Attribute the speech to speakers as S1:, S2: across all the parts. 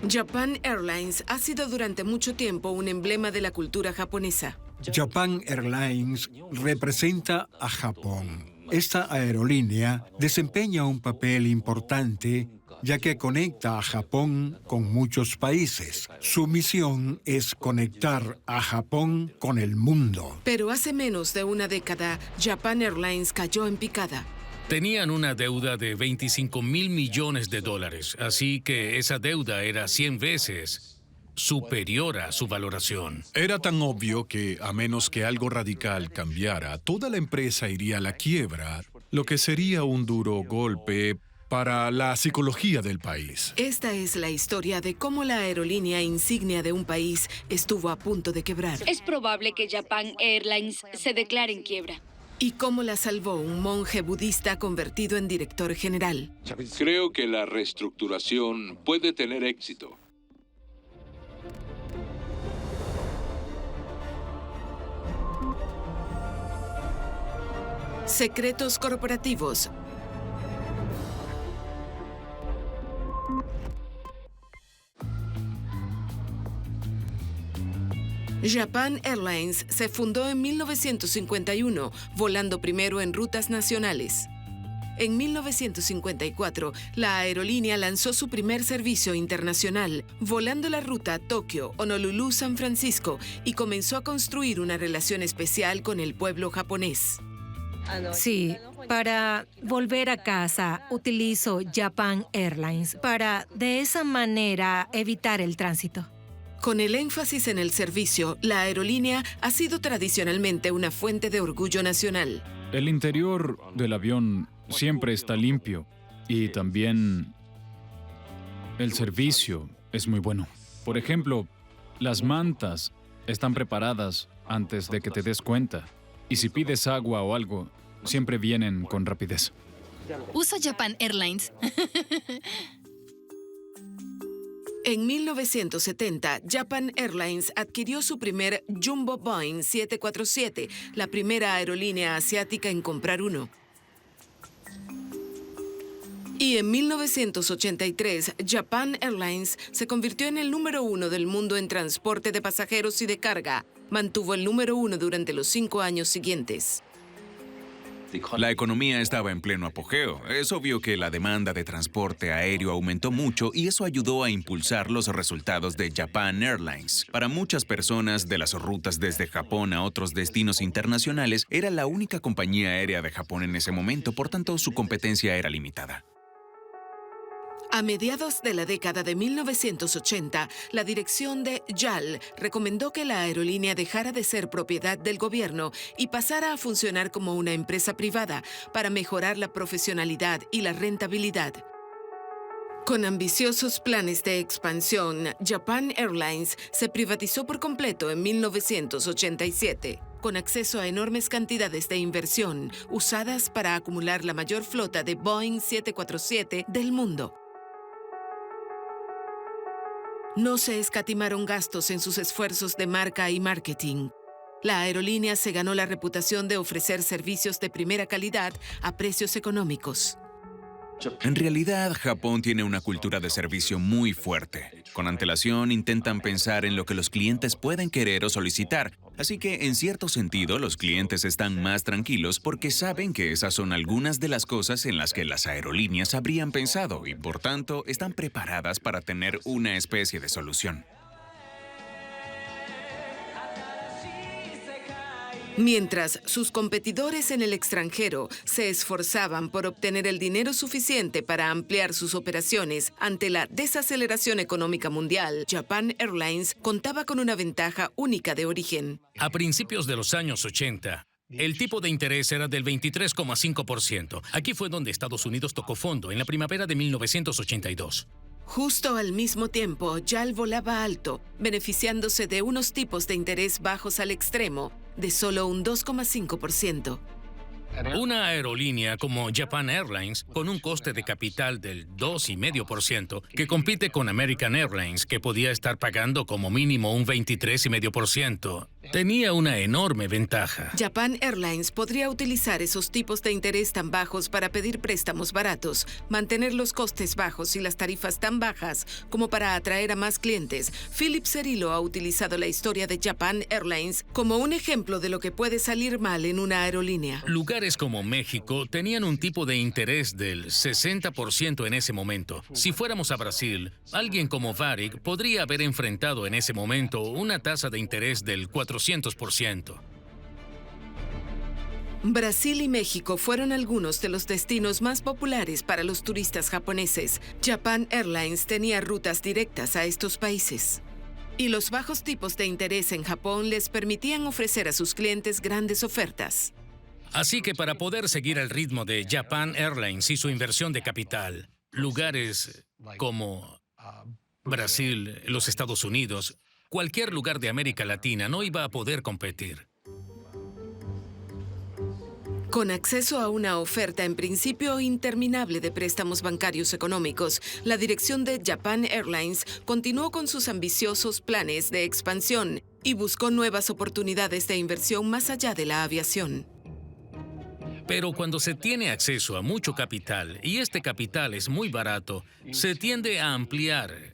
S1: Japan Airlines ha sido durante mucho tiempo un emblema de la cultura japonesa.
S2: Japan Airlines representa a Japón. Esta aerolínea desempeña un papel importante ya que conecta a Japón con muchos países. Su misión es conectar a Japón con el mundo.
S1: Pero hace menos de una década, Japan Airlines cayó en picada.
S3: Tenían una deuda de 25.000 millones de dólares, así que esa deuda era 100 veces superior a su valoración.
S4: Era tan obvio que, a menos que algo radical cambiara, toda la empresa iría a la quiebra, lo que sería un duro golpe para la psicología del país.
S1: Esta es la historia de cómo la aerolínea insignia de un país estuvo a punto de quebrar.
S5: Es probable que Japan Airlines se declare en quiebra.
S1: Y cómo la salvó un monje budista convertido en director general.
S6: Creo que la reestructuración puede tener éxito.
S1: Secretos corporativos. Japan Airlines se fundó en 1951, volando primero en rutas nacionales. En 1954, la aerolínea lanzó su primer servicio internacional, volando la ruta Tokio-Honolulu-San Francisco, y comenzó a construir una relación especial con el pueblo japonés.
S7: Sí, para volver a casa utilizo Japan Airlines para de esa manera evitar el tránsito.
S1: Con el énfasis en el servicio, la aerolínea ha sido tradicionalmente una fuente de orgullo nacional.
S8: El interior del avión siempre está limpio y también el servicio es muy bueno. Por ejemplo, las mantas están preparadas antes de que te des cuenta. Y si pides agua o algo, siempre vienen con rapidez.
S9: Uso Japan Airlines.
S1: En 1970, Japan Airlines adquirió su primer Jumbo Boeing 747, la primera aerolínea asiática en comprar uno. Y en 1983, Japan Airlines se convirtió en el número 1 del mundo en transporte de pasajeros y de carga. Mantuvo el número 1 durante los 5 años siguientes.
S10: La economía estaba en pleno apogeo. Es obvio que la demanda de transporte aéreo aumentó mucho y eso ayudó a impulsar los resultados de Japan Airlines. Para muchas personas, de las rutas desde Japón a otros destinos internacionales, era la única compañía aérea de Japón en ese momento, por tanto, su competencia era limitada.
S1: A mediados de la década de 1980, la dirección de JAL recomendó que la aerolínea dejara de ser propiedad del gobierno y pasara a funcionar como una empresa privada para mejorar la profesionalidad y la rentabilidad. Con ambiciosos planes de expansión, Japan Airlines se privatizó por completo en 1987, con acceso a enormes cantidades de inversión usadas para acumular la mayor flota de Boeing 747 del mundo. No se escatimaron gastos en sus esfuerzos de marca y marketing. La aerolínea se ganó la reputación de ofrecer servicios de primera calidad a precios económicos.
S10: En realidad, Japón tiene una cultura de servicio muy fuerte. Con antelación intentan pensar en lo que los clientes pueden querer o solicitar. Así que, en cierto sentido, los clientes están más tranquilos porque saben que esas son algunas de las cosas en las que las aerolíneas habrían pensado y, por tanto, están preparadas para tener una especie de solución.
S1: Mientras sus competidores en el extranjero se esforzaban por obtener el dinero suficiente para ampliar sus operaciones ante la desaceleración económica mundial, Japan Airlines contaba con una ventaja única de origen.
S3: A principios de los años 80, el tipo de interés era del 23,5%. Aquí fue donde Estados Unidos tocó fondo, en la primavera de 1982.
S1: Justo al mismo tiempo, JAL volaba alto, beneficiándose de unos tipos de interés bajos al extremo, de solo un 2,5%.
S3: Una aerolínea como Japan Airlines, con un coste de capital del 2,5%, que compite con American Airlines, que podía estar pagando como mínimo un 23,5%, tenía una enorme ventaja.
S1: Japan Airlines podría utilizar esos tipos de interés tan bajos para pedir préstamos baratos, mantener los costes bajos y las tarifas tan bajas como para atraer a más clientes. Philip Cerillo ha utilizado la historia de Japan Airlines como un ejemplo de lo que puede salir mal en una aerolínea.
S3: Lugares como México tenían un tipo de interés del 60% en ese momento. Si fuéramos a Brasil, alguien como Varig podría haber enfrentado en ese momento una tasa de interés del 400%.
S1: Brasil y México fueron algunos de los destinos más populares para los turistas japoneses. Japan Airlines tenía rutas directas a estos países. Y los bajos tipos de interés en Japón les permitían ofrecer a sus clientes grandes ofertas.
S3: Así que para poder seguir el ritmo de Japan Airlines y su inversión de capital, lugares como Brasil, los Estados Unidos, cualquier lugar de América Latina no iba a poder competir.
S1: Con acceso a una oferta en principio interminable de préstamos bancarios económicos, la dirección de Japan Airlines continuó con sus ambiciosos planes de expansión y buscó nuevas oportunidades de inversión más allá de la aviación.
S3: Pero cuando se tiene acceso a mucho capital, y este capital es muy barato, se tiende a ampliar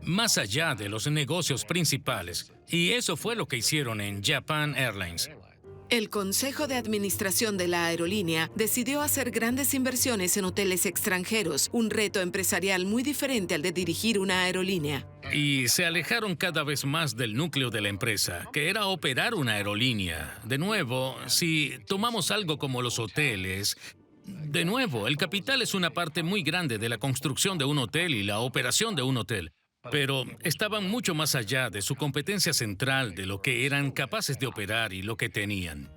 S3: más allá de los negocios principales. Y eso fue lo que hicieron en Japan Airlines.
S1: El Consejo de Administración de la aerolínea decidió hacer grandes inversiones en hoteles extranjeros, un reto empresarial muy diferente al de dirigir una aerolínea.
S3: Y se alejaron cada vez más del núcleo de la empresa, que era operar una aerolínea. De nuevo, si tomamos algo como los hoteles, de nuevo, el capital es una parte muy grande de la construcción de un hotel y la operación de un hotel. Pero estaban mucho más allá de su competencia central, de lo que eran capaces de operar y lo que tenían.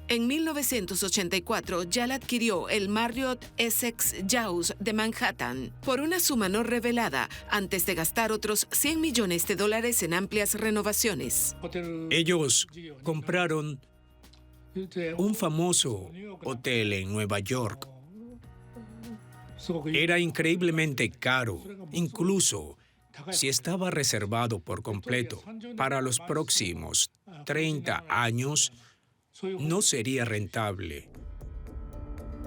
S1: En 1984, JAL adquirió el Marriott Essex Jaws de Manhattan por una suma no revelada, antes de gastar otros $100 millones en amplias renovaciones.
S11: Ellos compraron un famoso hotel en Nueva York. Era increíblemente caro, incluso si estaba reservado por completo para los próximos 30 años, no sería rentable.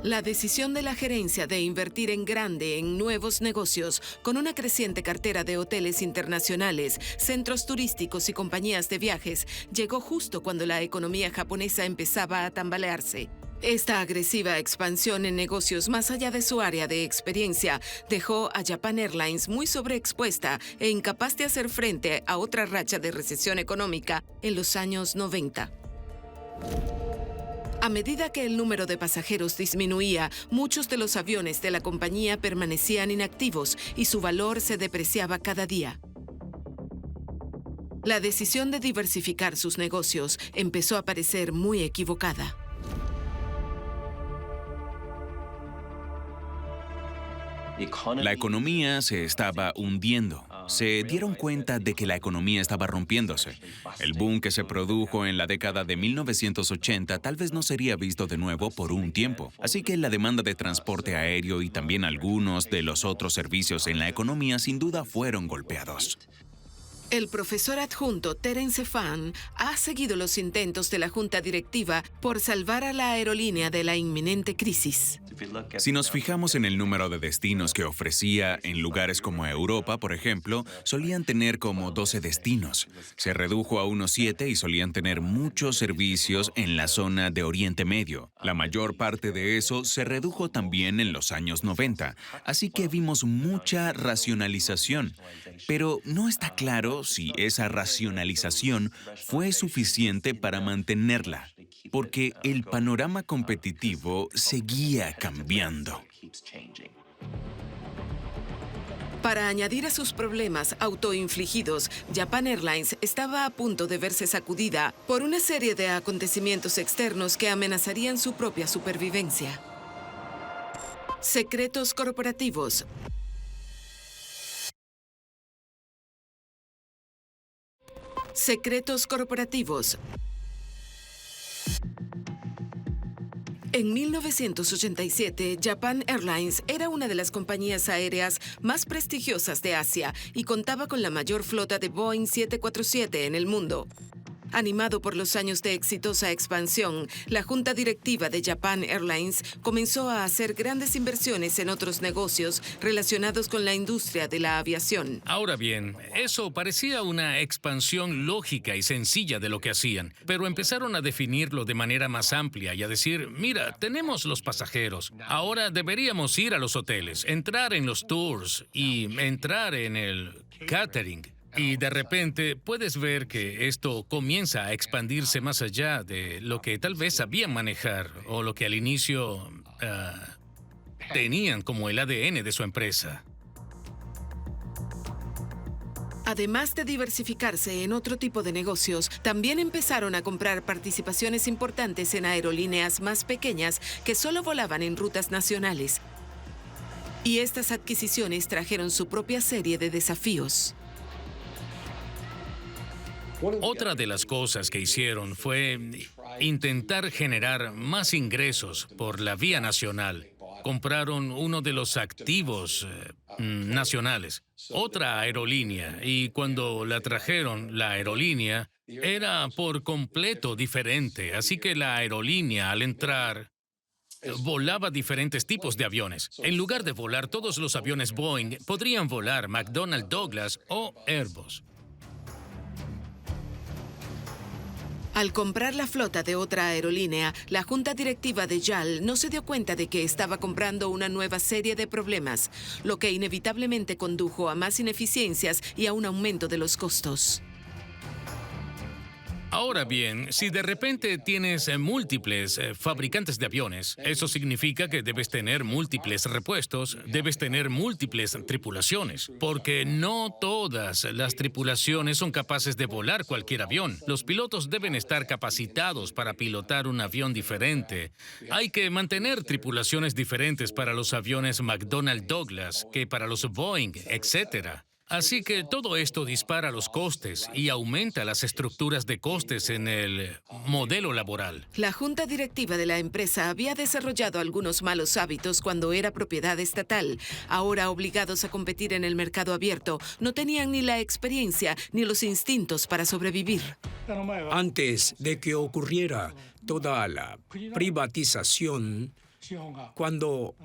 S1: La decisión de la gerencia de invertir en grande en nuevos negocios, con una creciente cartera de hoteles internacionales, centros turísticos y compañías de viajes, llegó justo cuando la economía japonesa empezaba a tambalearse. Esta agresiva expansión en negocios más allá de su área de experiencia dejó a Japan Airlines muy sobreexpuesta e incapaz de hacer frente a otra racha de recesión económica en los años 90. A medida que el número de pasajeros disminuía, muchos de los aviones de la compañía permanecían inactivos y su valor se depreciaba cada día. La decisión de diversificar sus negocios empezó a parecer muy equivocada.
S10: La economía se estaba hundiendo. Se dieron cuenta de que la economía estaba rompiéndose. El boom que se produjo en la década de 1980 tal vez no sería visto de nuevo por un tiempo. Así que la demanda de transporte aéreo y también algunos de los otros servicios en la economía sin duda fueron golpeados.
S1: El profesor adjunto Terence Fan ha seguido los intentos de la junta directiva por salvar a la aerolínea de la inminente crisis.
S10: Si nos fijamos en el número de destinos que ofrecía en lugares como Europa, por ejemplo, solían tener como 12 destinos. Se redujo a unos 7 y solían tener muchos servicios en la zona de Oriente Medio. La mayor parte de eso se redujo también en los años 90. Así que vimos mucha racionalización. Pero no está claro si esa racionalización fue suficiente para mantenerla, porque el panorama competitivo seguía cambiando.
S1: Para añadir a sus problemas autoinfligidos, Japan Airlines estaba a punto de verse sacudida por una serie de acontecimientos externos que amenazarían su propia supervivencia. Secretos corporativos. Secretos corporativos. En 1987, Japan Airlines era una de las compañías aéreas más prestigiosas de Asia y contaba con la mayor flota de Boeing 747 en el mundo. Animado por los años de exitosa expansión, la junta directiva de Japan Airlines comenzó a hacer grandes inversiones en otros negocios relacionados con la industria de la aviación.
S3: Ahora bien, eso parecía una expansión lógica y sencilla de lo que hacían, pero empezaron a definirlo de manera más amplia y a decir, mira, tenemos los pasajeros, ahora deberíamos ir a los hoteles, entrar en los tours y entrar en el catering. Y de repente puedes ver que esto comienza a expandirse más allá de lo que tal vez sabían manejar o lo que al inicio tenían como el ADN de su empresa.
S1: Además de diversificarse en otro tipo de negocios, también empezaron a comprar participaciones importantes en aerolíneas más pequeñas que solo volaban en rutas nacionales. Y estas adquisiciones trajeron su propia serie de desafíos.
S3: Otra de las cosas que hicieron fue intentar generar más ingresos por la vía nacional. Compraron uno de los activos nacionales, otra aerolínea, y cuando la trajeron, la aerolínea era por completo diferente. Así que la aerolínea, al entrar, volaba diferentes tipos de aviones. En lugar de volar todos los aviones Boeing, podrían volar McDonnell Douglas o Airbus.
S1: Al comprar la flota de otra aerolínea, la junta directiva de JAL no se dio cuenta de que estaba comprando una nueva serie de problemas, lo que inevitablemente condujo a más ineficiencias y a un aumento de los costos.
S3: Ahora bien, si de repente tienes múltiples fabricantes de aviones, eso significa que debes tener múltiples repuestos, debes tener múltiples tripulaciones, porque no todas las tripulaciones son capaces de volar cualquier avión. Los pilotos deben estar capacitados para pilotar un avión diferente. Hay que mantener tripulaciones diferentes para los aviones McDonnell Douglas que para los Boeing, etc. Así que todo esto dispara los costes y aumenta las estructuras de costes en el modelo laboral.
S1: La junta directiva de la empresa había desarrollado algunos malos hábitos cuando era propiedad estatal. Ahora, obligados a competir en el mercado abierto, no tenían ni la experiencia ni los instintos para sobrevivir.
S11: Antes de que ocurriera toda la privatización, cuando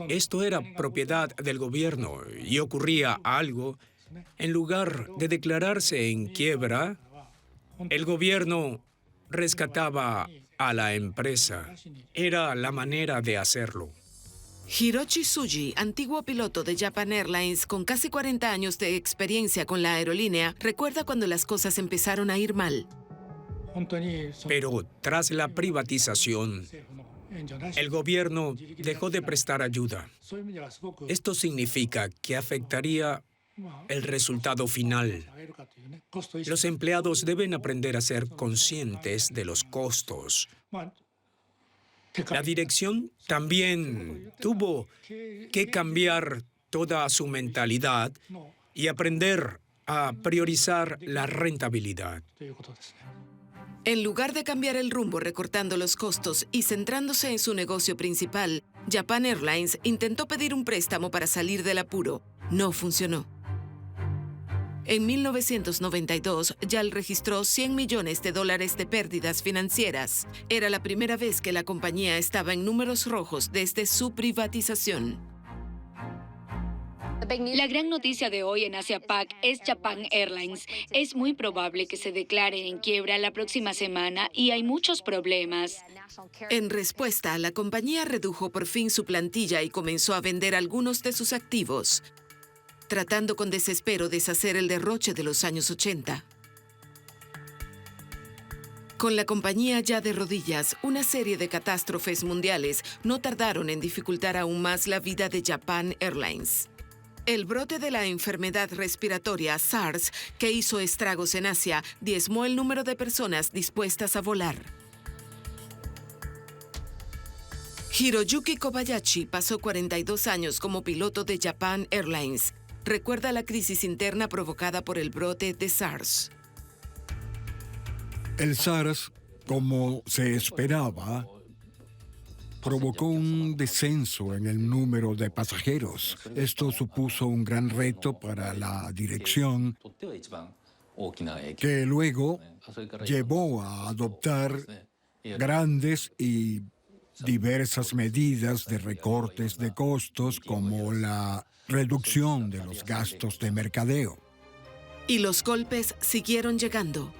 S11: esto era propiedad del gobierno y ocurría algo, en lugar de declararse en quiebra, el gobierno rescataba a la empresa. Era la manera de hacerlo.
S1: Hiroshi Tsuji, antiguo piloto de Japan Airlines con casi 40 años de experiencia con la aerolínea, recuerda cuando las cosas empezaron a ir mal.
S11: Pero tras la privatización, el gobierno dejó de prestar ayuda. Esto significa que afectaría el resultado final. Los empleados deben aprender a ser conscientes de los costos. La dirección también tuvo que cambiar toda su mentalidad y aprender a priorizar la rentabilidad.
S1: En lugar de cambiar el rumbo recortando los costos y centrándose en su negocio principal, Japan Airlines intentó pedir un préstamo para salir del apuro. No funcionó. En 1992, JAL registró $100 millones de pérdidas financieras. Era la primera vez que la compañía estaba en números rojos desde su privatización.
S5: La gran noticia de hoy en Asia Pac es Japan Airlines. Es muy probable que se declare en quiebra la próxima semana y hay muchos problemas.
S1: En respuesta, la compañía redujo por fin su plantilla y comenzó a vender algunos de sus activos, tratando con desespero deshacer el derroche de los años 80. Con la compañía ya de rodillas, una serie de catástrofes mundiales no tardaron en dificultar aún más la vida de Japan Airlines. El brote de la enfermedad respiratoria SARS, que hizo estragos en Asia, diezmó el número de personas dispuestas a volar. Hiroyuki Kobayashi pasó 42 años como piloto de Japan Airlines. Recuerda la crisis interna provocada por el brote de SARS.
S2: El SARS, como se esperaba, provocó un descenso en el número de pasajeros. Esto supuso un gran reto para la dirección que luego llevó a adoptar grandes y diversas medidas de recortes de costos, como la reducción de los gastos de mercadeo.
S1: Y los golpes siguieron llegando.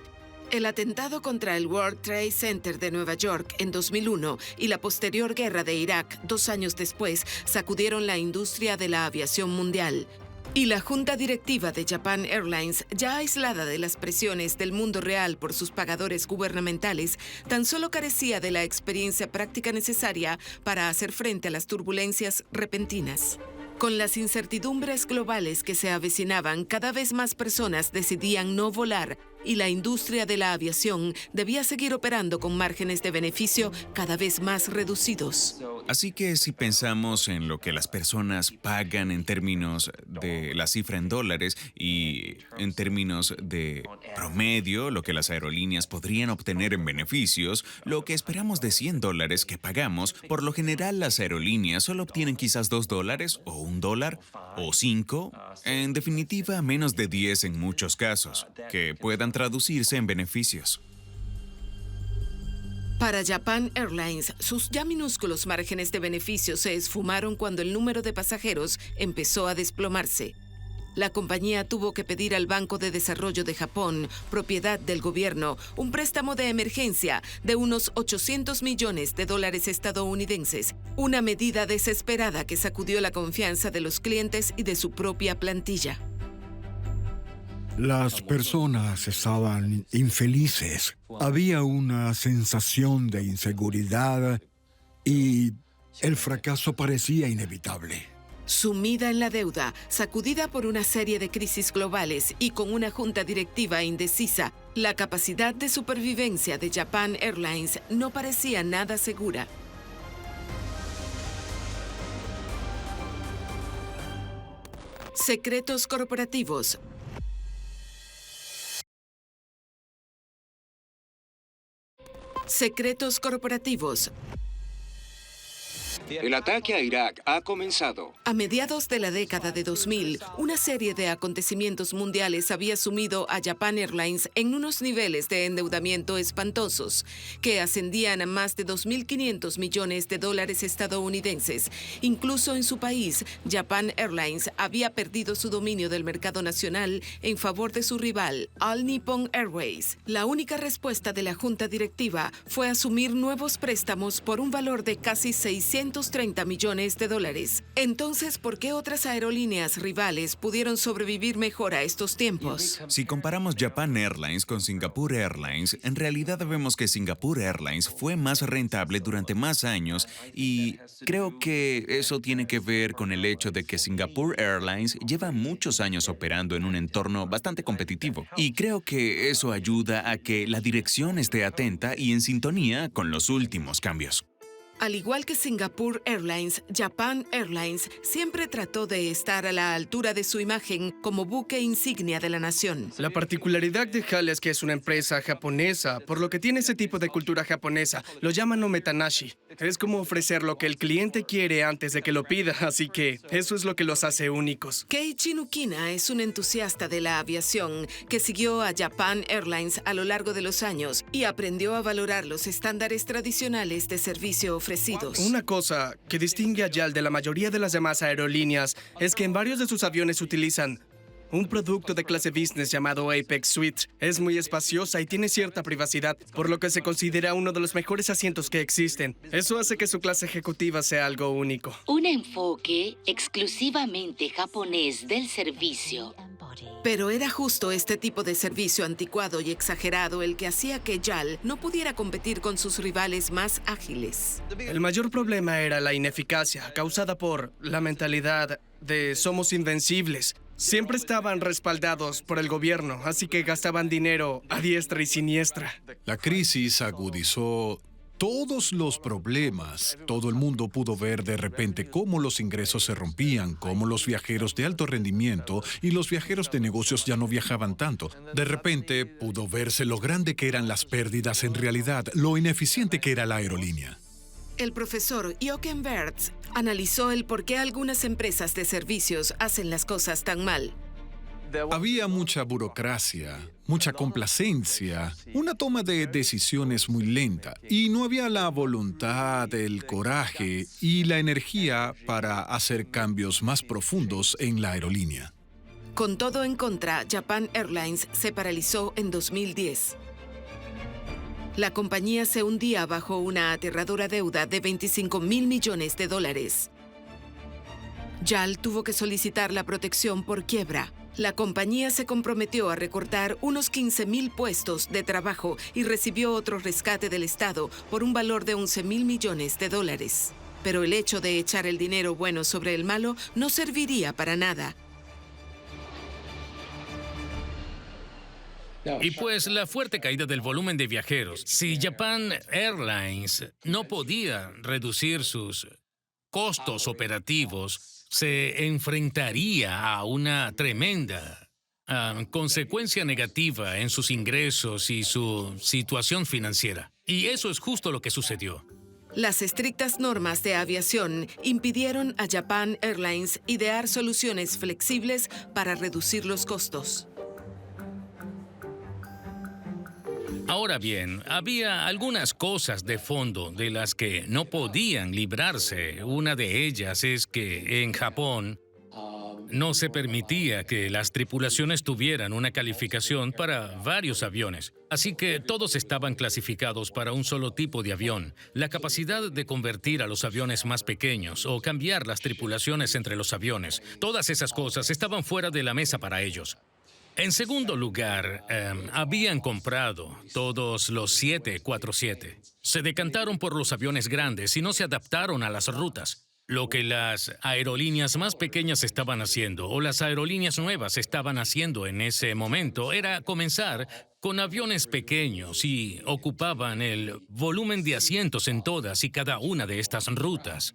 S1: El atentado contra el World Trade Center de Nueva York en 2001 y la posterior guerra de Irak 2 años después sacudieron la industria de la aviación mundial. Y la junta directiva de Japan Airlines, ya aislada de las presiones del mundo real por sus pagadores gubernamentales, tan solo carecía de la experiencia práctica necesaria para hacer frente a las turbulencias repentinas. Con las incertidumbres globales que se avecinaban, cada vez más personas decidían no volar y la industria de la aviación debía seguir operando con márgenes de beneficio cada vez más reducidos.
S10: Así que si pensamos en lo que las personas pagan en términos de la cifra en dólares y en términos de promedio, lo que las aerolíneas podrían obtener en beneficios, lo que esperamos de $100 que pagamos, por lo general las aerolíneas solo obtienen quizás $2 o $1 o 5, en definitiva menos de 10 en muchos casos, que puedan traducirse en beneficios.
S1: Para Japan Airlines, sus ya minúsculos márgenes de beneficio se esfumaron cuando el número de pasajeros empezó a desplomarse. La compañía tuvo que pedir al Banco de Desarrollo de Japón, propiedad del gobierno, un préstamo de emergencia de unos $800 millones estadounidenses, una medida desesperada que sacudió la confianza de los clientes y de su propia plantilla.
S2: Las personas estaban infelices. Había una sensación de inseguridad y el fracaso parecía inevitable.
S1: Sumida en la deuda, sacudida por una serie de crisis globales y con una junta directiva indecisa, la capacidad de supervivencia de Japan Airlines no parecía nada segura. Secretos corporativos. Secretos corporativos.
S12: El ataque a Irak ha comenzado.
S1: A mediados de la década de 2000, una serie de acontecimientos mundiales había sumido a Japan Airlines en unos niveles de endeudamiento espantosos, que ascendían a más de $2.500 millones estadounidenses. Incluso en su país, Japan Airlines había perdido su dominio del mercado nacional en favor de su rival, All Nippon Airways. La única respuesta de la junta directiva fue asumir nuevos préstamos por un valor de casi $630 millones. Entonces, ¿por qué otras aerolíneas rivales pudieron sobrevivir mejor a estos tiempos?
S10: Si comparamos Japan Airlines con Singapore Airlines, en realidad vemos que Singapore Airlines fue más rentable durante más años y creo que eso tiene que ver con el hecho de que Singapore Airlines lleva muchos años operando en un entorno bastante competitivo. Y creo que eso ayuda a que la dirección esté atenta y en sintonía con los últimos cambios.
S1: Al igual que Singapore Airlines, Japan Airlines siempre trató de estar a la altura de su imagen como buque insignia de la nación.
S13: La particularidad de HAL es que es una empresa japonesa, por lo que tiene ese tipo de cultura japonesa. Lo llaman ometanashi. Es como ofrecer lo que el cliente quiere antes de que lo pida, así que eso es lo que los hace únicos.
S1: Keiichi Nukina es un entusiasta de la aviación que siguió a Japan Airlines a lo largo de los años y aprendió a valorar los estándares tradicionales de servicio ofrecidos.
S13: Una cosa que distingue a JAL de la mayoría de las demás aerolíneas es que en varios de sus aviones utilizan un producto de clase business llamado Apex Suite. Es muy espaciosa y tiene cierta privacidad, por lo que se considera uno de los mejores asientos que existen. Eso hace que su clase ejecutiva sea algo único.
S14: Un enfoque exclusivamente japonés del servicio.
S1: Pero era justo este tipo de servicio anticuado y exagerado el que hacía que JAL no pudiera competir con sus rivales más ágiles.
S13: El mayor problema era la ineficacia, causada por la mentalidad de somos invencibles. Siempre estaban respaldados por el gobierno, así que gastaban dinero a diestra y siniestra.
S4: La crisis agudizó todos los problemas. Todo el mundo pudo ver de repente cómo los ingresos se rompían, cómo los viajeros de alto rendimiento y los viajeros de negocios ya no viajaban tanto. De repente pudo verse lo grande que eran las pérdidas en realidad, lo ineficiente que era la aerolínea.
S1: El profesor Jochen Wertz analizó el por qué algunas empresas de servicios hacen las cosas tan mal.
S4: Había mucha burocracia, mucha complacencia, una toma de decisiones muy lenta y no había la voluntad, el coraje y la energía para hacer cambios más profundos en la aerolínea.
S1: Con todo en contra, Japan Airlines se paralizó en 2010. La compañía se hundía bajo una aterradora deuda de $25.000 millones. JAL tuvo que solicitar la protección por quiebra. La compañía se comprometió a recortar unos 15.000 puestos de trabajo y recibió otro rescate del Estado por un valor de $11.000 millones. Pero el hecho de echar el dinero bueno sobre el malo no serviría para nada.
S3: Y pues la fuerte caída del volumen de viajeros. Si Japan Airlines no podía reducir sus costos operativos, se enfrentaría a una tremenda consecuencia negativa en sus ingresos y su situación financiera. Y eso es justo lo que sucedió.
S1: Las estrictas normas de aviación impidieron a Japan Airlines idear soluciones flexibles para reducir los costos.
S3: Ahora bien, había algunas cosas de fondo de las que no podían librarse. Una de ellas es que en Japón no se permitía que las tripulaciones tuvieran una calificación para varios aviones. Así que todos estaban clasificados para un solo tipo de avión. La capacidad de convertir a los aviones más pequeños o cambiar las tripulaciones entre los aviones, todas esas cosas estaban fuera de la mesa para ellos. En segundo lugar, habían comprado todos los 747. Se decantaron por los aviones grandes y no se adaptaron a las rutas. Lo que las aerolíneas más pequeñas estaban haciendo, o las aerolíneas nuevas estaban haciendo en ese momento, era comenzar con aviones pequeños y ocupaban el volumen de asientos en todas y cada una de estas rutas.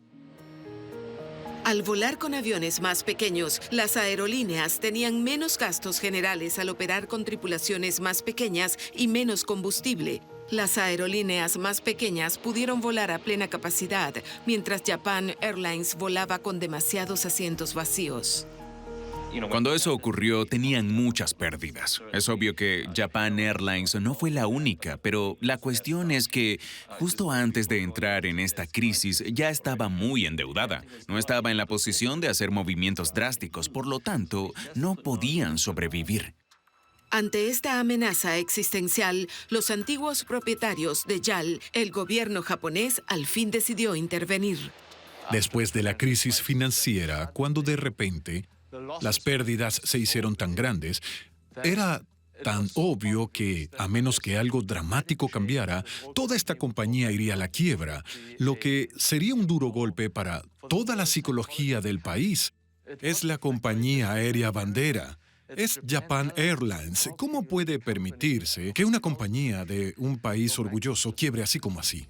S1: Al volar con aviones más pequeños, las aerolíneas tenían menos gastos generales al operar con tripulaciones más pequeñas y menos combustible. Las aerolíneas más pequeñas pudieron volar a plena capacidad, mientras Japan Airlines volaba con demasiados asientos vacíos.
S10: Cuando eso ocurrió, tenían muchas pérdidas. Es obvio que Japan Airlines no fue la única, pero la cuestión es que justo antes de entrar en esta crisis ya estaba muy endeudada. No estaba en la posición de hacer movimientos drásticos, por lo tanto, no podían sobrevivir.
S1: Ante esta amenaza existencial, los antiguos propietarios de JAL, el gobierno japonés, al fin decidió intervenir.
S4: Después de la crisis financiera, cuando de repente las pérdidas se hicieron tan grandes, era tan obvio que, a menos que algo dramático cambiara, toda esta compañía iría a la quiebra, lo que sería un duro golpe para toda la psicología del país. Es la compañía aérea bandera. Es Japan Airlines. ¿Cómo puede permitirse que una compañía de un país orgulloso quiebre así como así?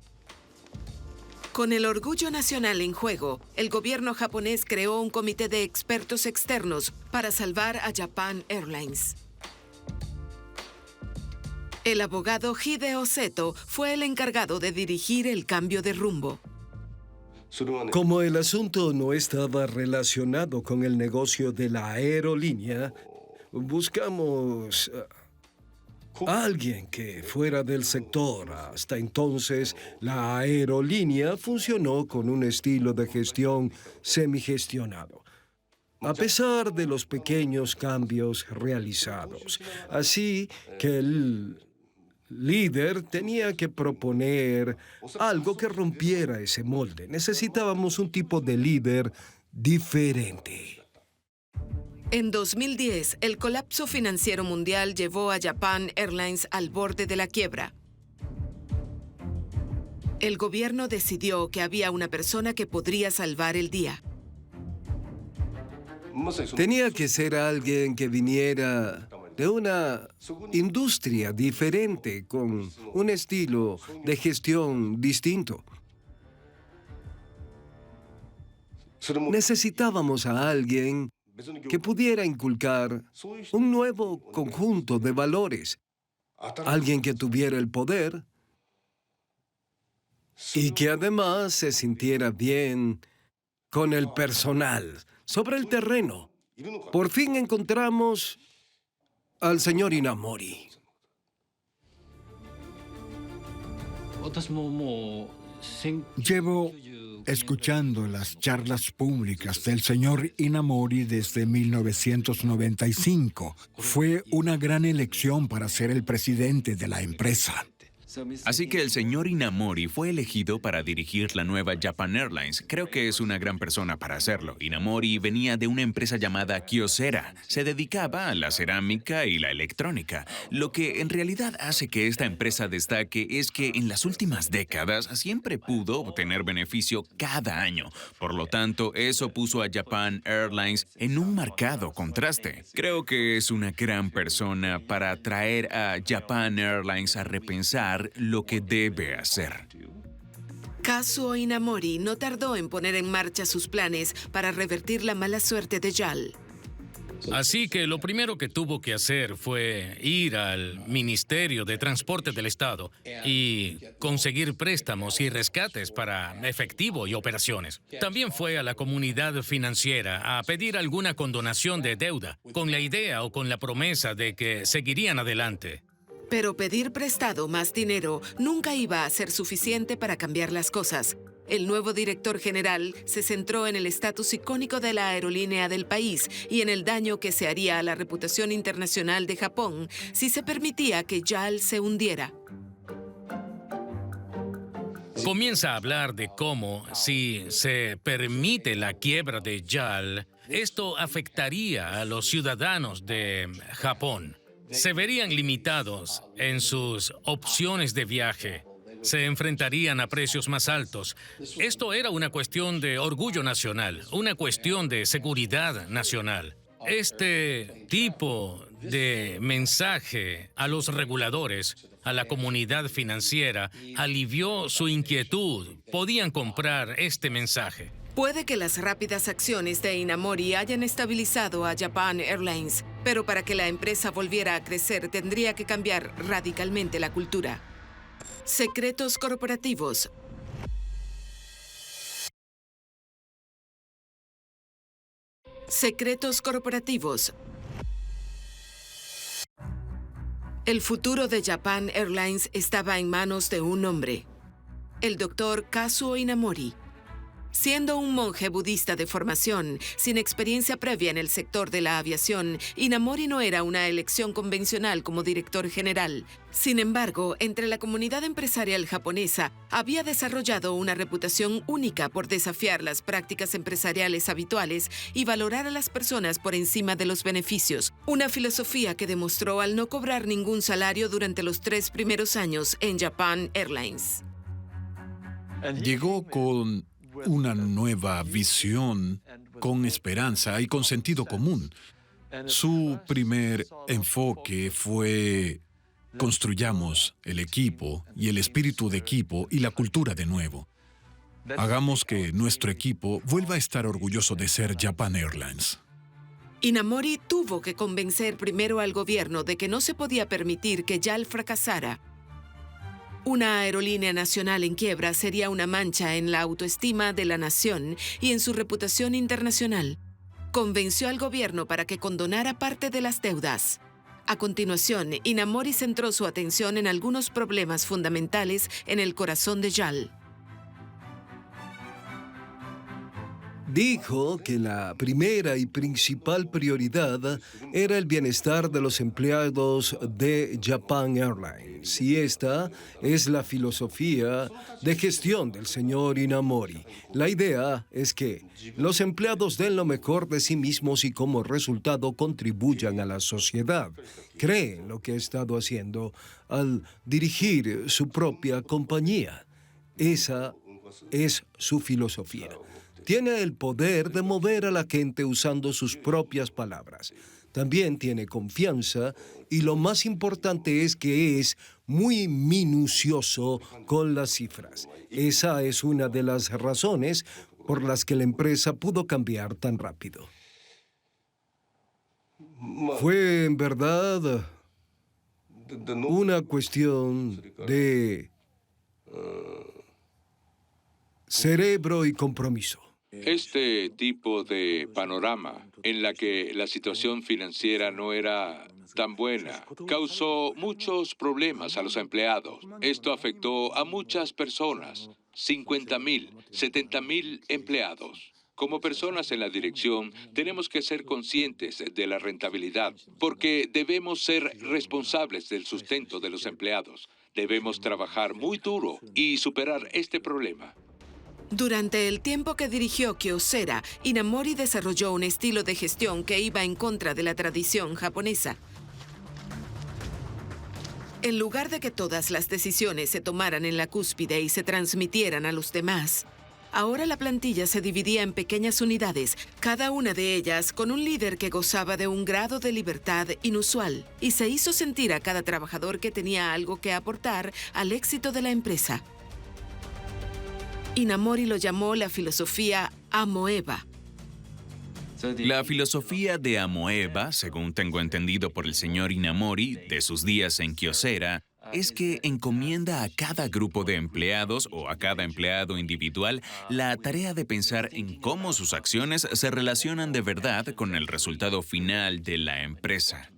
S1: Con el orgullo nacional en juego, el gobierno japonés creó un comité de expertos externos para salvar a Japan Airlines. El abogado Hideo Seto fue el encargado de dirigir el cambio de rumbo.
S15: Como el asunto no estaba relacionado con el negocio de la aerolínea, buscamos a alguien que fuera del sector. Hasta entonces, la aerolínea funcionó con un estilo de gestión semigestionado, a pesar de los pequeños cambios realizados. Así que el líder tenía que proponer algo que rompiera ese molde. Necesitábamos un tipo de líder diferente.
S1: En 2010, el colapso financiero mundial llevó a Japan Airlines al borde de la quiebra. El gobierno decidió que había una persona que podría salvar el día.
S15: Tenía que ser alguien que viniera de una industria diferente, con un estilo de gestión distinto. Necesitábamos a alguien que pudiera inculcar un nuevo conjunto de valores. Alguien que tuviera el poder y que además se sintiera bien con el personal sobre el terreno. Por fin encontramos Al señor Inamori.
S2: Llevo escuchando las charlas públicas del señor Inamori desde 1995. Fue una gran elección para ser el presidente de la empresa.
S10: Así que el señor Inamori fue elegido para dirigir la nueva Japan Airlines. Creo que es una gran persona para hacerlo. Inamori venía de una empresa llamada Kyocera. Se dedicaba a la cerámica y la electrónica. Lo que en realidad hace que esta empresa destaque es que en las últimas décadas siempre pudo obtener beneficio cada año. Por lo tanto, eso puso a Japan Airlines en un marcado contraste. Creo que es una gran persona para traer a Japan Airlines a repensar lo que debe hacer.
S1: Kazuo Inamori no tardó en poner en marcha sus planes para revertir la mala suerte de JAL.
S3: Así que lo primero que tuvo que hacer fue ir al Ministerio de Transporte del Estado y conseguir préstamos y rescates para efectivo y operaciones. También fue a la comunidad financiera a pedir alguna condonación de deuda, con la idea o con la promesa de que seguirían adelante.
S1: Pero pedir prestado más dinero nunca iba a ser suficiente para cambiar las cosas. El nuevo director general se centró en el estatus icónico de la aerolínea del país y en el daño que se haría a la reputación internacional de Japón si se permitía que JAL se hundiera.
S3: Comienza a hablar de cómo, si se permite la quiebra de JAL, esto afectaría a los ciudadanos de Japón. Se verían limitados en sus opciones de viaje. Se enfrentarían a precios más altos. Esto era una cuestión de orgullo nacional, una cuestión de seguridad nacional. Este tipo de mensaje a los reguladores, a la comunidad financiera, alivió su inquietud. Podían comprar este mensaje.
S1: Puede que las rápidas acciones de Inamori hayan estabilizado a Japan Airlines, pero para que la empresa volviera a crecer tendría que cambiar radicalmente la cultura. Secretos corporativos. Secretos corporativos. El futuro de Japan Airlines estaba en manos de un hombre, el Dr. Kazuo Inamori. Siendo un monje budista de formación, sin experiencia previa en el sector de la aviación, Inamori no era una elección convencional como director general. Sin embargo, entre la comunidad empresarial japonesa, había desarrollado una reputación única por desafiar las prácticas empresariales habituales y valorar a las personas por encima de los beneficios, una filosofía que demostró al no cobrar ningún salario durante los 3 primeros años en Japan Airlines.
S4: Llegó con una nueva visión, con esperanza y con sentido común. Su primer enfoque fue: construyamos el equipo y el espíritu de equipo y la cultura de nuevo. Hagamos que nuestro equipo vuelva a estar orgulloso de ser Japan Airlines.
S1: Inamori tuvo que convencer primero al gobierno de que no se podía permitir que JAL fracasara. Una aerolínea nacional en quiebra sería una mancha en la autoestima de la nación y en su reputación internacional. Convenció al gobierno para que condonara parte de las deudas. A continuación, Inamori centró su atención en algunos problemas fundamentales en el corazón de JAL.
S15: Dijo que la primera y principal prioridad era el bienestar de los empleados de Japan Airlines. Y esta es la filosofía de gestión del señor Inamori. La idea es que los empleados den lo mejor de sí mismos y como resultado contribuyan a la sociedad. Cree en lo que ha estado haciendo al dirigir su propia compañía. Esa es su filosofía. Tiene el poder de mover a la gente usando sus propias palabras. También tiene confianza y lo más importante es que es muy minucioso con las cifras. Esa es una de las razones por las que la empresa pudo cambiar tan rápido. Fue en verdad una cuestión de cerebro y compromiso.
S6: Este tipo de panorama en la que la situación financiera no era tan buena causó muchos problemas a los empleados. Esto afectó a muchas personas, 50,000, 70,000 empleados. Como personas en la dirección, tenemos que ser conscientes de la rentabilidad, porque debemos ser responsables del sustento de los empleados. Debemos trabajar muy duro y superar este problema.
S1: Durante el tiempo que dirigió Kyocera, Inamori desarrolló un estilo de gestión que iba en contra de la tradición japonesa. En lugar de que todas las decisiones se tomaran en la cúspide y se transmitieran a los demás, ahora la plantilla se dividía en pequeñas unidades, cada una de ellas con un líder que gozaba de un grado de libertad inusual, y se hizo sentir a cada trabajador que tenía algo que aportar al éxito de la empresa. Inamori lo llamó la filosofía Amoeba.
S10: La filosofía de Amoeba, según tengo entendido por el señor Inamori, de sus días en Kyocera, es que encomienda a cada grupo de empleados o a cada empleado individual la tarea de pensar en cómo sus acciones se relacionan de verdad con el resultado final de la empresa.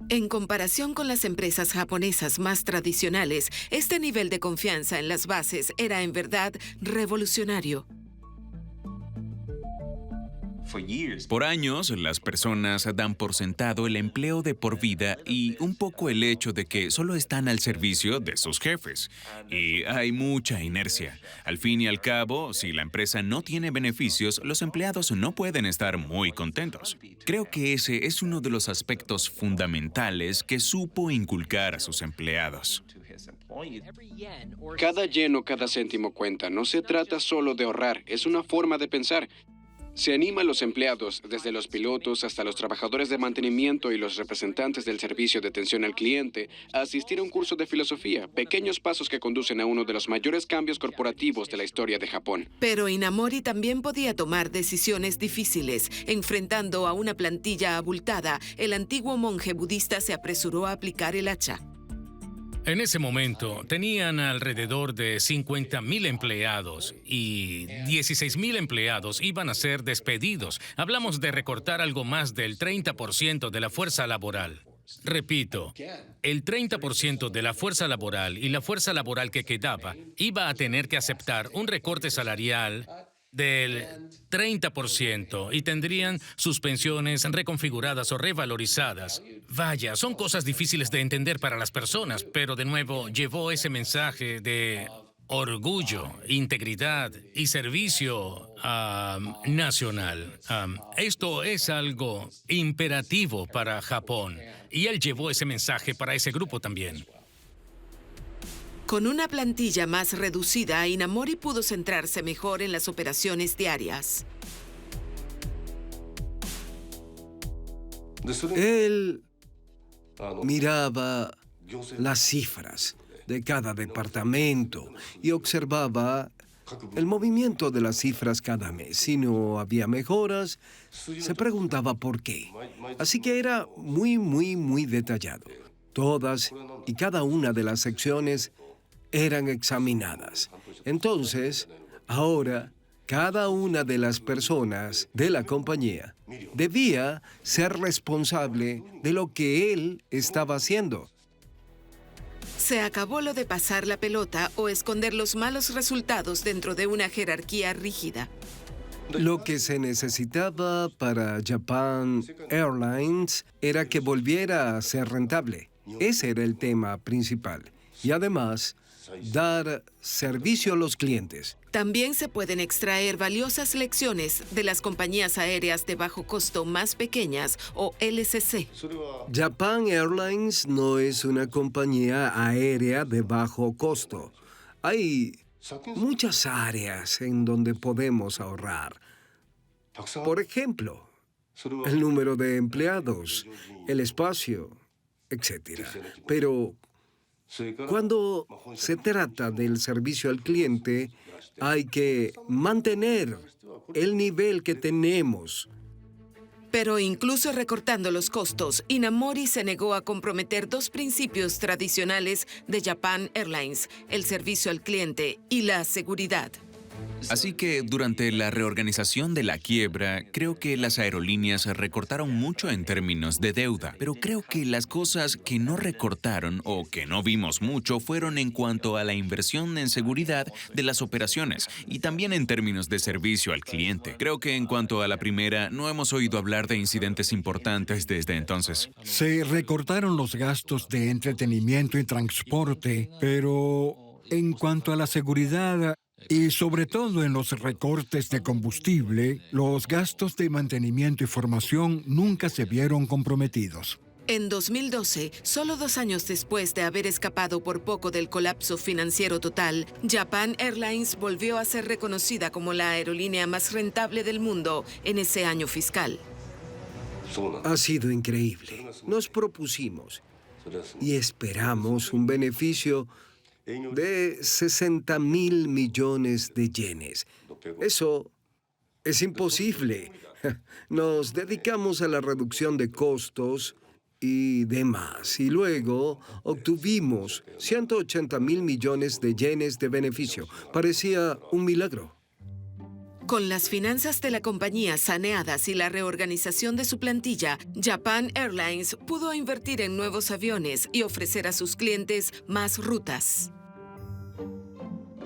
S1: En comparación con las empresas japonesas más tradicionales, este nivel de confianza en las bases era en verdad revolucionario.
S10: Por años, las personas dan por sentado el empleo de por vida y un poco el hecho de que solo están al servicio de sus jefes. Y hay mucha inercia. Al fin y al cabo, si la empresa no tiene beneficios, los empleados no pueden estar muy contentos. Creo que ese es uno de los aspectos fundamentales que supo inculcar a sus empleados.
S12: Cada yen o cada céntimo cuenta. No se trata solo de ahorrar, es una forma de pensar. Se anima a los empleados, desde los pilotos hasta los trabajadores de mantenimiento y los representantes del servicio de atención al cliente, a asistir a un curso de filosofía, pequeños pasos que conducen a uno de los mayores cambios corporativos de la historia de Japón.
S1: Pero Inamori también podía tomar decisiones difíciles. Enfrentando a una plantilla abultada, el antiguo monje budista se apresuró a aplicar el hacha.
S3: En ese momento tenían alrededor de 50,000 empleados y 16,000 empleados iban a ser despedidos. Hablamos de recortar algo más del 30% de la fuerza laboral. Repito, el 30% de la fuerza laboral y la fuerza laboral que quedaba iba a tener que aceptar un recorte salarial del 30% y tendrían sus pensiones reconfiguradas o revalorizadas. Vaya, son cosas difíciles de entender para las personas, pero de nuevo llevó ese mensaje de orgullo, integridad y servicio nacional. Esto es algo imperativo para Japón y él llevó ese mensaje para ese grupo también.
S1: Con una plantilla más reducida, Inamori pudo centrarse mejor en las operaciones diarias.
S15: Él miraba las cifras de cada departamento y observaba el movimiento de las cifras cada mes. Si no había mejoras, se preguntaba por qué. Así que era muy detallado. Todas y cada una de las secciones eran examinadas. Entonces, ahora, cada una de las personas de la compañía debía ser responsable de lo que él estaba haciendo.
S1: Se acabó lo de pasar la pelota o esconder los malos resultados dentro de una jerarquía rígida.
S15: Lo que se necesitaba para Japan Airlines era que volviera a ser rentable. Ese era el tema principal. Y además, dar servicio a los clientes.
S1: También se pueden extraer valiosas lecciones de las compañías aéreas de bajo costo más pequeñas o LCC.
S15: Japan Airlines no es una compañía aérea de bajo costo. Hay muchas áreas en donde podemos ahorrar. Por ejemplo, el número de empleados, el espacio, etc. Pero cuando se trata del servicio al cliente, hay que mantener el nivel que tenemos.
S1: Pero incluso recortando los costos, Inamori se negó a comprometer dos principios tradicionales de Japan Airlines, el servicio al cliente y la seguridad.
S10: Así que durante la reorganización de la quiebra, creo que las aerolíneas recortaron mucho en términos de deuda, pero creo que las cosas que no recortaron o que no vimos mucho fueron en cuanto a la inversión en seguridad de las operaciones y también en términos de servicio al cliente. Creo que en cuanto a la primera, no hemos oído hablar de incidentes importantes desde entonces.
S2: Se recortaron los gastos de entretenimiento y transporte, pero en cuanto a la seguridad y sobre todo en los recortes de combustible, los gastos de mantenimiento y formación nunca se vieron comprometidos.
S1: En 2012, solo 2 años después de haber escapado por poco del colapso financiero total, Japan Airlines volvió a ser reconocida como la aerolínea más rentable del mundo en ese año fiscal.
S15: Ha sido increíble. Nos propusimos y esperamos un beneficio de 60.000 millones de yenes. Eso es imposible. Nos dedicamos a la reducción de costos y demás. Y luego obtuvimos 180.000 millones de yenes de beneficio. Parecía un milagro.
S1: Con las finanzas de la compañía saneadas y la reorganización de su plantilla, Japan Airlines pudo invertir en nuevos aviones y ofrecer a sus clientes más rutas.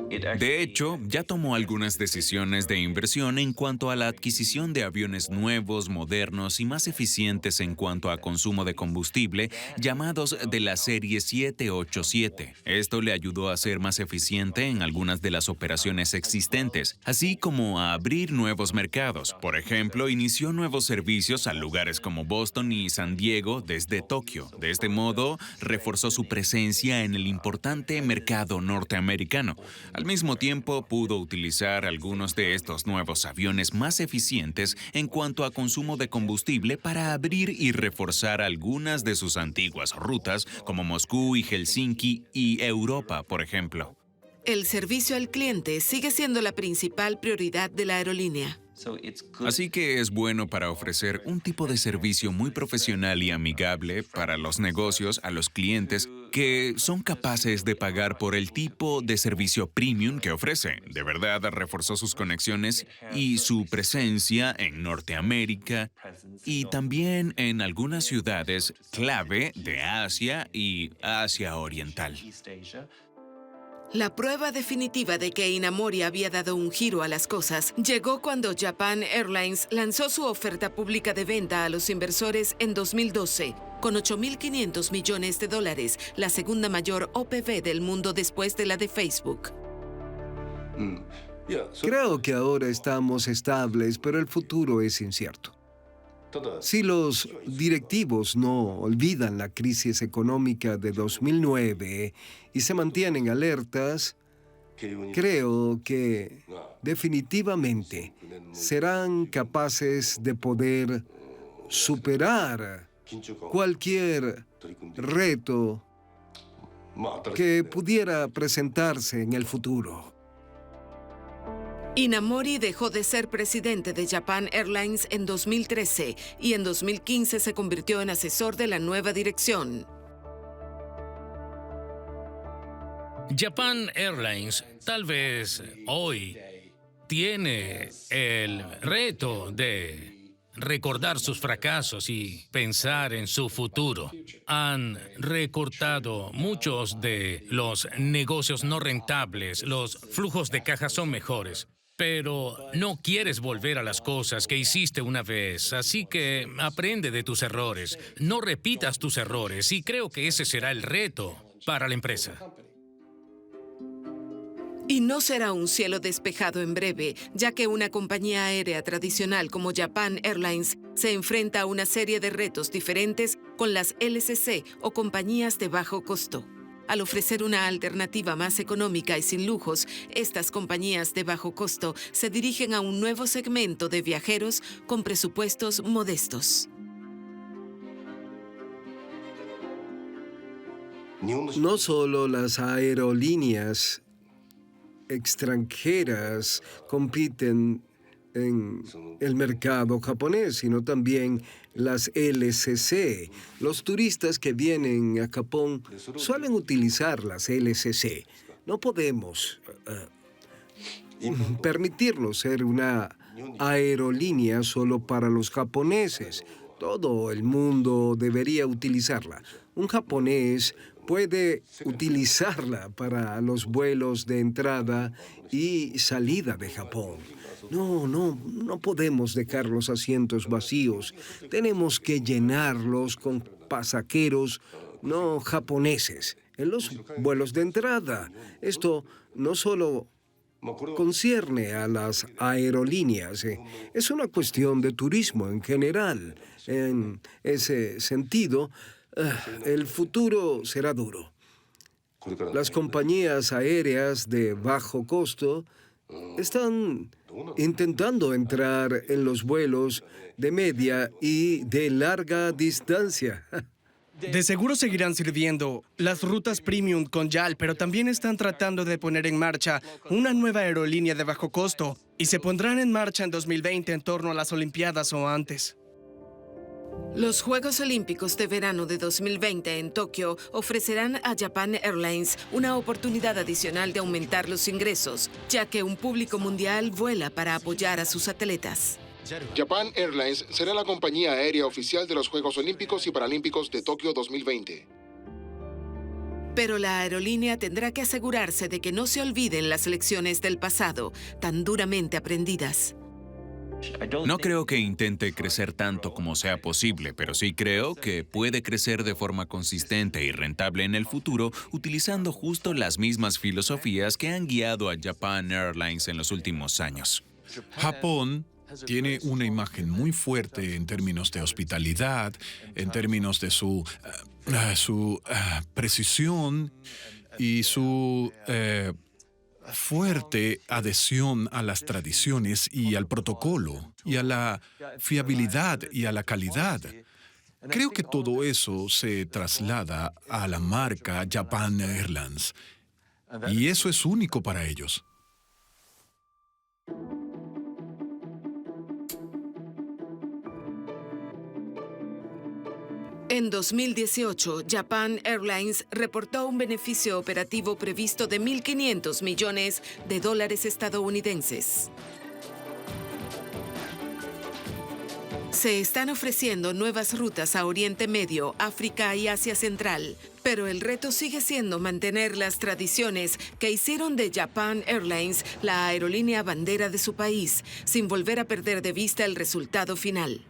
S10: De hecho, ya tomó algunas decisiones de inversión en cuanto a la adquisición de aviones nuevos, modernos y más eficientes en cuanto a consumo de combustible, llamados de la serie 787. Esto le ayudó a ser más eficiente en algunas de las operaciones existentes, así como a abrir nuevos mercados. Por ejemplo, inició nuevos servicios a lugares como Boston y San Diego desde Tokio. De este modo, reforzó su presencia en el importante mercado norteamericano. Al mismo tiempo, pudo utilizar algunos de estos nuevos aviones más eficientes en cuanto a consumo de combustible para abrir y reforzar algunas de sus antiguas rutas, como Moscú y Helsinki y Europa, por ejemplo.
S1: El servicio al cliente sigue siendo la principal prioridad de la aerolínea.
S10: Así que es bueno para ofrecer un tipo de servicio muy profesional y amigable para los negocios a los clientes que son capaces de pagar por el tipo de servicio premium que ofrece. De verdad, reforzó sus conexiones y su presencia en Norteamérica y también en algunas ciudades clave de Asia y Asia Oriental.
S1: La prueba definitiva de que Inamori había dado un giro a las cosas llegó cuando Japan Airlines lanzó su oferta pública de venta a los inversores en 2012, con $8.500 millones, la segunda mayor OPV del mundo después de la de Facebook.
S15: Creo que ahora estamos estables, pero el futuro es incierto. Si los directivos no olvidan la crisis económica de 2009 y se mantienen alertas, creo que definitivamente serán capaces de poder superar cualquier reto que pudiera presentarse en el futuro.
S1: Inamori dejó de ser presidente de Japan Airlines en 2013 y en 2015 se convirtió en asesor de la nueva dirección.
S3: Japan Airlines tal vez hoy tiene el reto de recordar sus fracasos y pensar en su futuro. Han recortado muchos de los negocios no rentables, los flujos de caja son mejores. Pero no quieres volver a las cosas que hiciste una vez, así que aprende de tus errores. No repitas tus errores y creo que ese será el reto para la empresa.
S1: Y no será un cielo despejado en breve, ya que una compañía aérea tradicional como Japan Airlines se enfrenta a una serie de retos diferentes con las LCC o compañías de bajo costo. Al ofrecer una alternativa más económica y sin lujos, estas compañías de bajo costo se dirigen a un nuevo segmento de viajeros con presupuestos modestos.
S15: No solo las aerolíneas extranjeras compiten en el mercado japonés, sino también las LCC. Los turistas que vienen a Japón suelen utilizar las LCC. No podemos permitirlo ser una aerolínea solo para los japoneses. Todo el mundo debería utilizarla. Un japonés puede utilizarla para los vuelos de entrada y salida de Japón. No podemos dejar los asientos vacíos. Tenemos que llenarlos con pasajeros no japoneses en los vuelos de entrada. Esto no solo concierne a las aerolíneas, es una cuestión de turismo en general. En ese sentido, el futuro será duro. Las compañías aéreas de bajo costo están intentando entrar en los vuelos de media y de larga distancia.
S13: De seguro seguirán sirviendo las rutas premium con YAL, pero también están tratando de poner en marcha una nueva aerolínea de bajo costo y se pondrán en marcha en 2020 en torno a las Olimpiadas o antes.
S1: Los Juegos Olímpicos de Verano de 2020 en Tokio ofrecerán a Japan Airlines una oportunidad adicional de aumentar los ingresos, ya que un público mundial vuela para apoyar a sus atletas.
S16: Japan Airlines será la compañía aérea oficial de los Juegos Olímpicos y Paralímpicos de Tokio 2020.
S1: Pero la aerolínea tendrá que asegurarse de que no se olviden las lecciones del pasado, tan duramente aprendidas.
S10: No creo que intente crecer tanto como sea posible, pero sí creo que puede crecer de forma consistente y rentable en el futuro utilizando justo las mismas filosofías que han guiado a Japan Airlines en los últimos años.
S4: Japón tiene una imagen muy fuerte en términos de hospitalidad, en términos de su precisión y su fuerte adhesión a las tradiciones y al protocolo, y a la fiabilidad y a la calidad. Creo que todo eso se traslada a la marca Japan Airlines, y eso es único para ellos.
S1: En 2018, Japan Airlines reportó un beneficio operativo previsto de $1.500 millones estadounidenses. Se están ofreciendo nuevas rutas a Oriente Medio, África y Asia Central, pero el reto sigue siendo mantener las tradiciones que hicieron de Japan Airlines la aerolínea bandera de su país, sin volver a perder de vista el resultado final.